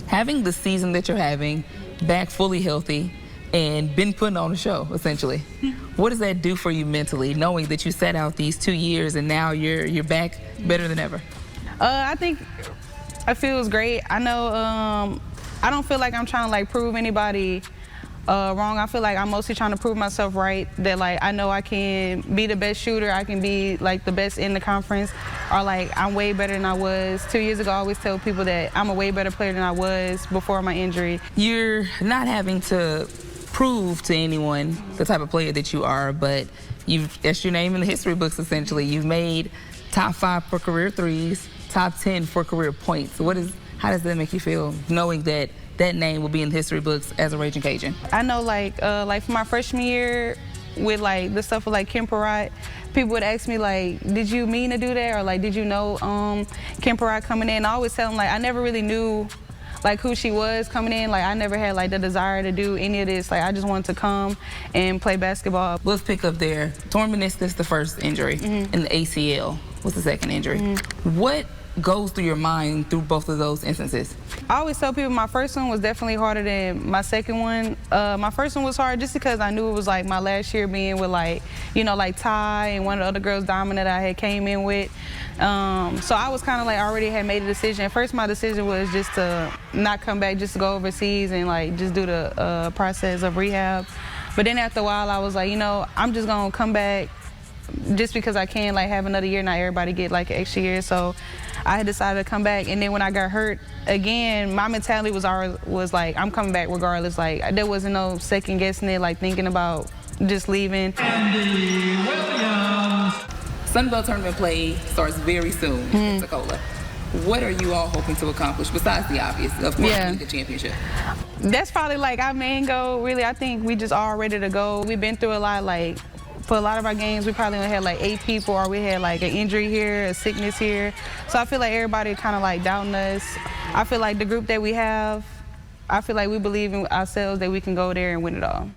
having the season that you're having, back fully healthy, and been putting on a show, essentially. What does that do for you mentally, knowing that you sat out these 2 years and now you're back better than ever? I think it feels great. I know I don't feel like I'm trying to like prove anybody wrong. I feel like I'm mostly trying to prove myself right, that like I know I can be the best shooter, I can be like the best in the conference, or like I'm way better than I was 2 years ago. I always tell people that I'm a way better player than I was before my injury. You're not having to prove to anyone the type of player that you are, but that's your name in the history books, essentially. You've made top 5 for career threes, top 10 for career points. How does that make you feel, knowing that that name will be in the history books as a Raging Cajun? I know like for my freshman year, with like the stuff with like Kim Perrott, people would ask me like, did you mean to do that? Or like, did you know Kim Perrott coming in? I always tell them like, I never really knew like who she was coming in. Like I never had like the desire to do any of this. Like I just wanted to come and play basketball. Let's pick up there. Torn meniscus, the first injury, and the ACL was the second injury. What goes through your mind through both of those instances? I always tell people my first one was definitely harder than my second one. My first one was hard just because I knew it was like my last year being with like, you know, like Ty and one of the other girls, Diamond, that I had came in with. So I was kind of like already had made a decision. At first my decision was just to not come back, just to go overseas and like just do the process of rehab. But then after a while I was like, you know, I'm just gonna come back just because I can like have another year. Not everybody get like an extra year. So I had decided to come back, and then when I got hurt again, my mentality was like, I'm coming back regardless. Like there wasn't no second guessing it, like thinking about just leaving. Brandi Williams. Sun Belt tournament play starts very soon in Pensacola. What are you all hoping to accomplish besides the obvious, of course, winning the championship? That's probably like our main goal. Really, I think we just all ready to go. We've been through a lot. Like for a lot of our games, we probably only had like 8 people, or we had like an injury here, a sickness here. So I feel like everybody kind of like doubting us. I feel like the group that we have, I feel like we believe in ourselves that we can go there and win it all.